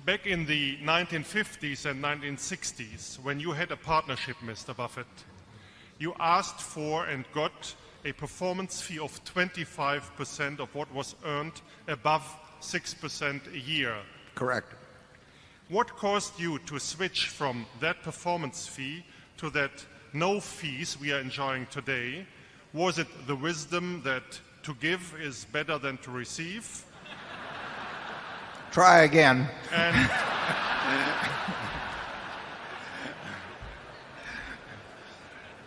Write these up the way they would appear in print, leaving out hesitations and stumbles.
Back in the 1950s and 1960s, when you had a partnership, Mr. Buffett, you asked for and got a performance fee of 25% of what was earned above 6% a year. Correct. What caused you to switch from that performance fee to that no fees we are enjoying today? Was it the wisdom that to give is better than to receive? Try again.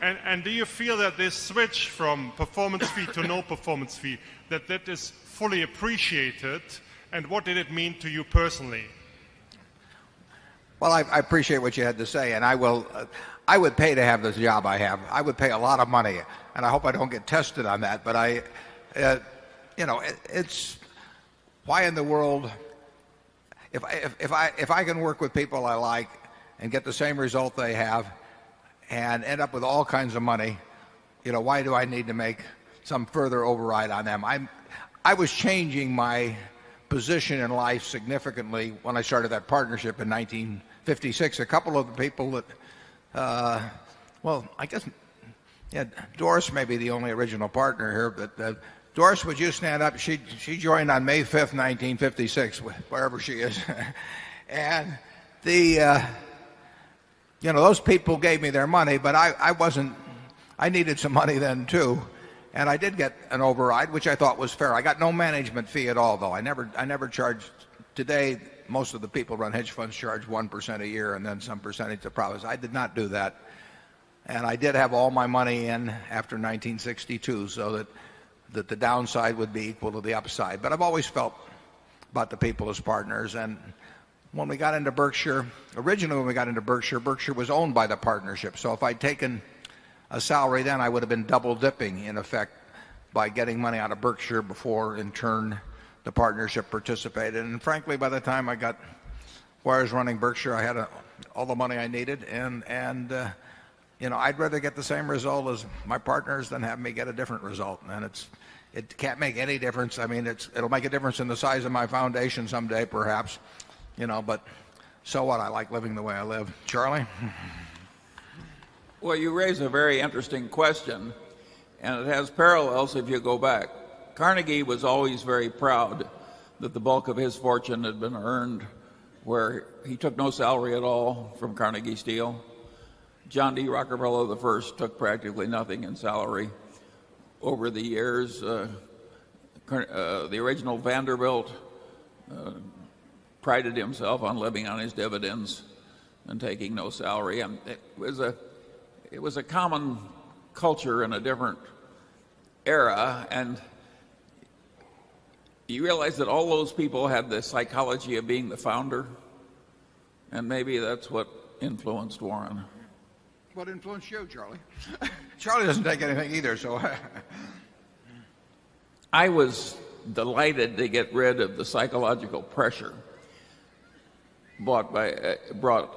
And do you feel that this switch from performance fee to no performance fee, that is fully appreciated? And what did it mean to you personally? Well, I appreciate what you had to say, and I would pay to have this job I have. I would pay a lot of money, and I hope I don't get tested on that. But it's why in the world, if I can work with people I like and get the same result they have, and end up with all kinds of money, why do I need to make some further override on them? I was changing my position in life significantly when I started that partnership in 1956. A couple of the people that, well, I guess, yeah, Doris may be the only original partner here, but Doris, would you stand up? She joined on May 5th, 1956, wherever she is. And those people gave me their money, but I needed some money then too. And I did get an override, which I thought was fair. I got no management fee at all, though. I never charged. Today, most of the people run hedge funds charge 1% a year and then some percentage of profits. I did not do that. And I did have all my money in after 1962, so that the downside would be equal to the upside. But I've always felt about the people as partners. And when we got into Berkshire, originally when we got into Berkshire, Berkshire was owned by the partnership. So if I'd taken a salary then, I would have been double dipping, in effect, by getting money out of Berkshire before, in turn, the partnership participated. And frankly, by the time I was running Berkshire, I had all the money I needed. And I'd rather get the same result as my partners than have me get a different result. And it can't make any difference. I mean, it'll make a difference in the size of my foundation someday, perhaps. But so what? I like living the way I live. Charlie? Well, you raise a very interesting question, and it has parallels if you go back. Carnegie was always very proud that the bulk of his fortune had been earned where he took no salary at all from Carnegie Steel. John D. Rockefeller I took practically nothing in salary. Over the years, the original Vanderbilt prided himself on living on his dividends and taking no salary. And it was a common culture in a different era, and you realize that all those people had the psychology of being the founder, and maybe that's what influenced Warren. What influenced you, Charlie? Charlie doesn't take anything either, so I was delighted to get rid of the psychological pressure brought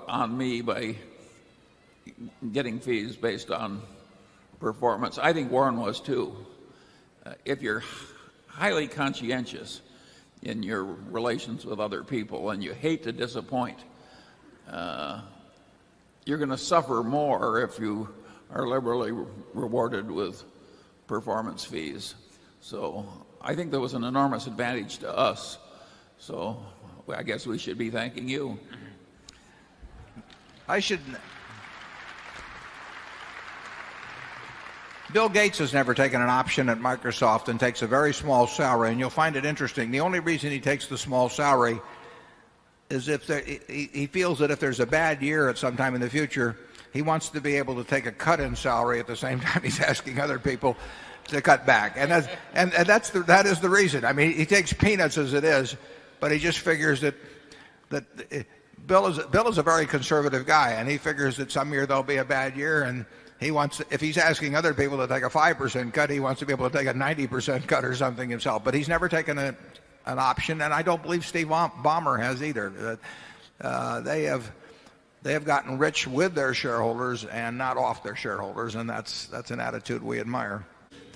on me by getting fees based on performance. I think Warren was too. If you're highly conscientious in your relations with other people and you hate to disappoint, you're going to suffer more if you are liberally rewarded with performance fees. So I think there was an enormous advantage to us. So I guess we should be thanking you. Bill Gates has never taken an option at Microsoft and takes a very small salary, and you'll find it interesting. The only reason he takes the small salary is if he feels that if there's a bad year at some time in the future, he wants to be able to take a cut in salary at the same time he's asking other people to cut back. And that is the reason. I mean, he takes peanuts as it is, but he just figures that Bill is a very conservative guy, and he figures that some year there'll be a bad year, and he wants, if he's asking other people to take a 5% cut, he wants to be able to take a 90% cut or something himself. But he's never taken an option, and I don't believe Steve Ballmer has either. They have gotten rich with their shareholders and not off their shareholders, and that's an attitude we admire.